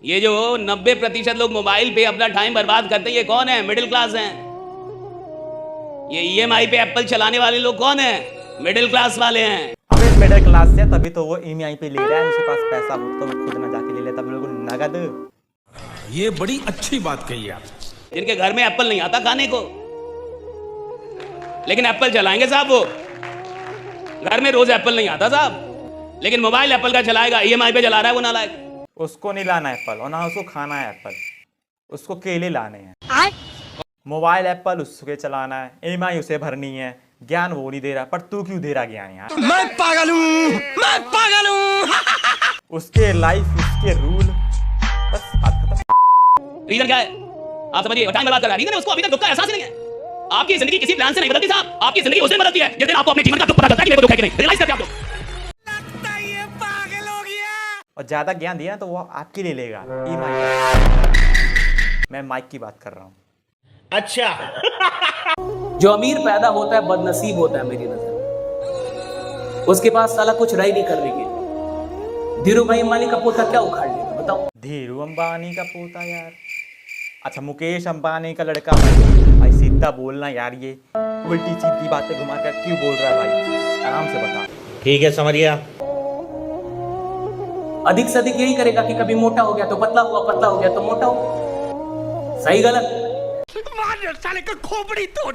ये जो 90% लोग मोबाइल पे अपना टाइम बर्बाद करते हैं, ये कौन है? मिडिल क्लास हैं। ये ईएमआई पे एप्पल चलाने वाले लोग कौन है? मिडिल क्लास वाले हैं। अबे मिडिल क्लास से तभी तो वो ईएमआई पे ले रहा है, उसके पास पैसा हो तो वो खुद ना जाके ले लेता, बिल्कुल नगद। ये बड़ी अच्छी बात कही आप। जिनके घर में एप्पल नहीं आता खाने को, लेकिन एप्पल चलाएंगे साहब। वो घर में रोज एप्पल नहीं आता साहब, लेकिन मोबाइल एप्पल का चलाएगा, ईएमआई पे चला रहा है वो नालायक। उसको नहीं लाना एप्पल और ना उसको खाना है एप्पल, उसको केले लाने हैं। मोबाइल एप्पल उसके चलाना है, ईएमआई उसे भरनी है। ज्ञान वो नहीं दे रहा, पर तू क्यों दे रहा ज्ञान यार? मैं पागल हूँ। उसके लाइफ, उसके रूल, बस बात खत्म। रीजन क्या है आप समझिए? टाइम बर्बाद कर रहा है। रीजन है उसको अभी तक दुख का एहसास ही नहीं है। आपकी जिंदगी किसी प्लान से नहीं बदलती साहब, आपकी जिंदगी उस दिन बदलती है जिस दिन आपको अपने जीवन का दुख पता चलता है कि मेरे को दुख है कि नहीं। रियलाइज करते आप लोग। और ज्यादा ज्ञान दिया तो वो आपके लिए लेगा। मैं माइक की बात कर रहा हूँ। अच्छा। जो अमीर पैदा होता है बदनसीब होता है मेरी नजर में। उसके पास साला कुछ रह नहीं करने के। धीरू भाई अंबानी का पोता क्या उखाड़ लेगा बताओ? धीरू अंबानी का पोता यार? अच्छा, मुकेश अंबानी का लड़का। भाई सीधा बोलना यार, ये उल्टी सीधी बातें घुमा कर क्यों बोल रहा है भाई? आराम से बता। ठीक है, समझ गया। अधिक से अधिक यही करेगा कि कभी मोटा हो गया तो पतला हुआ, पतला हो गया तो मोटा हुआ। सही गलत? साले का खोपड़ी तोड़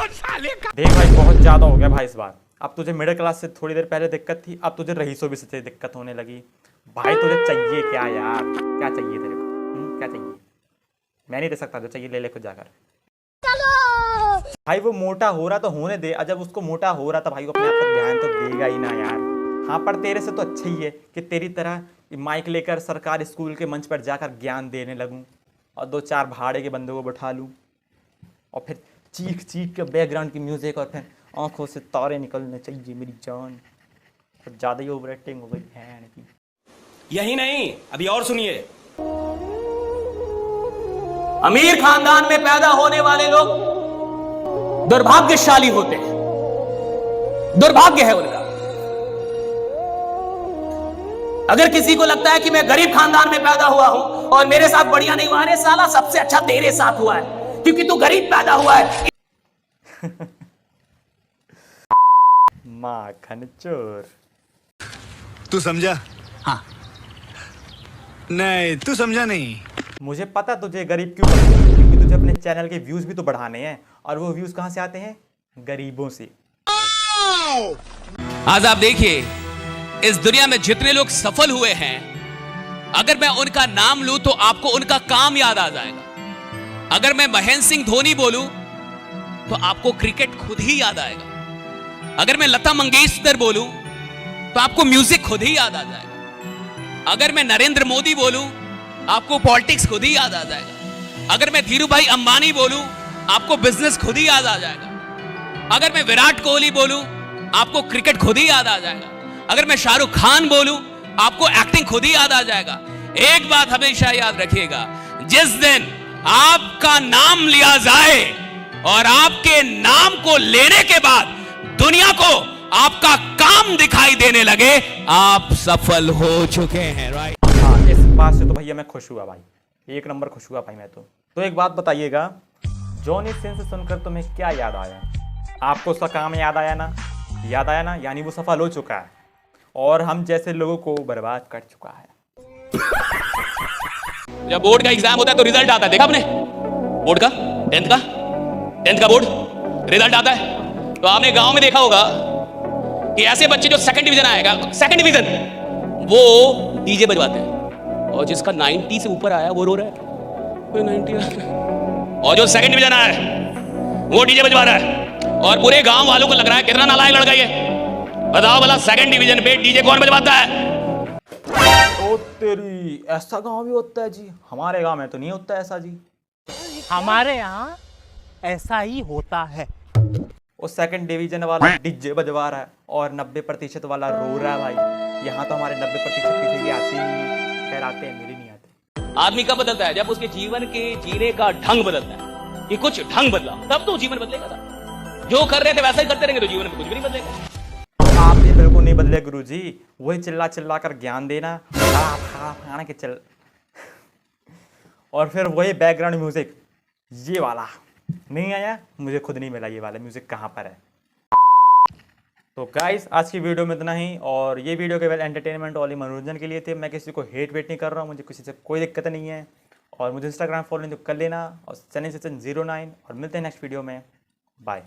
साले का। देख भाई, बहुत ज्यादा हो गया भाई इस बार। अब तुझे मिडिल क्लास से थोड़ी देर पहले दिक्कत थी, अब तुझे रईसों भी से दिक्कत होने लगी। भाई तुझे चाहिए क्या यार? क्या चाहिए तेरे को? क्या चाहिए? मैं नहीं दे सकता, जो चाहिए ले ले खुद जाकर। भाई वो मोटा हो रहा तो होने दे, जब उसको मोटा हो रहा था भाई वो अपने आप पर ध्यान तो देगा ही ना यार। हाँ, पर तेरे से तो अच्छा ही है कि तेरी तरह माइक लेकर सरकारी स्कूल के मंच पर जाकर ज्ञान देने लगूं और 2-4 भाड़े के बंदों को बैठा लूं और फिर चीख चीख के बैकग्राउंड की म्यूजिक और फिर आंखों से तारे निकलने चाहिए मेरी जान। तो ज़्यादा ही ओवर एक्टिंग हो गई है की। यही नहीं, अभी और सुनिए। अमीर खानदान में पैदा होने वाले लोग दुर्भाग्यशाली होते हैं, दुर्भाग्य है उनका। अगर किसी को लगता है कि मैं गरीब खानदान में पैदा हुआ हूं और मेरे साथ बढ़िया नहीं हुआ, अरे साला सबसे अच्छा तेरे साथ हुआ है क्योंकि तू गरीब पैदा हुआ है। माखन चोर। तू समझा? हाँ। नहीं, तू समझा नहीं। मुझे पता तुझे गरीब क्यों पसंद है, क्योंकि तुझे अपने चैनल के व्यूज भी तो बढ़ाने हैं और वो व्यूज कहां से आते हैं? गरीबों से। आज आप देखिए इस दुनिया में जितने लोग सफल हुए हैं, अगर मैं उनका नाम लूं तो आपको उनका काम याद आ जाएगा। अगर मैं महेंद्र सिंह धोनी बोलूं तो आपको क्रिकेट खुद ही याद आएगा। अगर मैं लता मंगेशकर बोलूं तो आपको म्यूजिक खुद ही याद आ जाएगा। अगर मैं नरेंद्र मोदी बोलूं आपको पॉलिटिक्स खुद ही याद आ जाएगा। अगर मैं धीरू भाई अंबानी बोलूं आपको बिजनेस खुद ही याद आ जाएगा। अगर मैं विराट कोहली बोलूं आपको क्रिकेट खुद ही याद आ जाएगा। अगर मैं शाहरुख खान बोलूं आपको एक्टिंग खुद ही याद आ जाएगा। एक बात हमेशा याद रखिएगा, जिस दिन आपका नाम लिया जाए और आपके नाम को लेने के बाद दुनिया को आपका काम दिखाई देने लगे, आप सफल हो चुके हैं। राइट? हाँ, इस बात से तो भैया मैं खुश हुआ भाई, 1 नंबर खुश हुआ भाई मैं तो एक बात बताइएगा, जॉनी सिंह से सुनकर तुम्हें क्या याद आया? आपको उसका काम याद आया ना? याद आया ना? यानी वो सफल हो चुका है और हम जैसे लोगों को बर्बाद कर चुका है। जब बोर्ड का एग्जाम होता है तो रिजल्ट आता है, देखा आपने? बोर्ड का 10th का बोर्ड रिजल्ट आता है तो आपने गांव में देखा होगा कि ऐसे बच्चे जो सेकंड डिवीजन आएगा, सेकंड डिवीजन, वो डीजे बजवाते हैं और जिसका 90 से ऊपर आया वो रो रहा है 90 और जो सेकंड डिवीजन आया है वो डीजे बजवा रहा है और पूरे गांव वालों को लग रहा है कितना नालायक लड़का ये। बताओ भला सेकंड डिवीजन पे डीजे कौन बजवाता है? ओ तेरी, ऐसा गांव भी होता है जी? हमारे गांव में तो नहीं होता ऐसा जी। हमारे यहाँ ऐसा ही होता है। वो सेकंड डिवीजन वाला डीजे बजवा रहा है और 90% वाला रो रहा है भाई। यहाँ तो हमारे 90% किसी की आती नहीं। खैर आते हैं, मेरी नहीं आते। आदमी कब बदलता है? जब उसके जीवन के जीने का ढंग बदलता है कि कुछ ढंग बदला, तब तो जीवन बदलेगा था। जो कर रहे थे वैसा ही करते रहेंगे तो जीवन में कुछ भी नहीं बदलेगा। आप ये बिल्कुल नहीं बदले गुरुजी, वही चिल्ला चिल्ला कर ज्ञान देना के चल और फिर वही बैकग्राउंड म्यूजिक ये वाला नहीं आया, मुझे खुद नहीं मिला ये वाला म्यूजिक कहाँ पर है। तो गाइस आज की वीडियो में इतना ही, और ये वीडियो केवल एंटरटेनमेंट और मनोरंजन के लिए थे। मैं किसी को हेट वेट नहीं कर रहा हूँ, मुझे किसी से कोई दिक्कत नहीं है, और मुझे इंस्टाग्राम फॉलो नहीं तो कर लेना, और चैनल से 09। और मिलते हैं नेक्स्ट वीडियो में, बाय।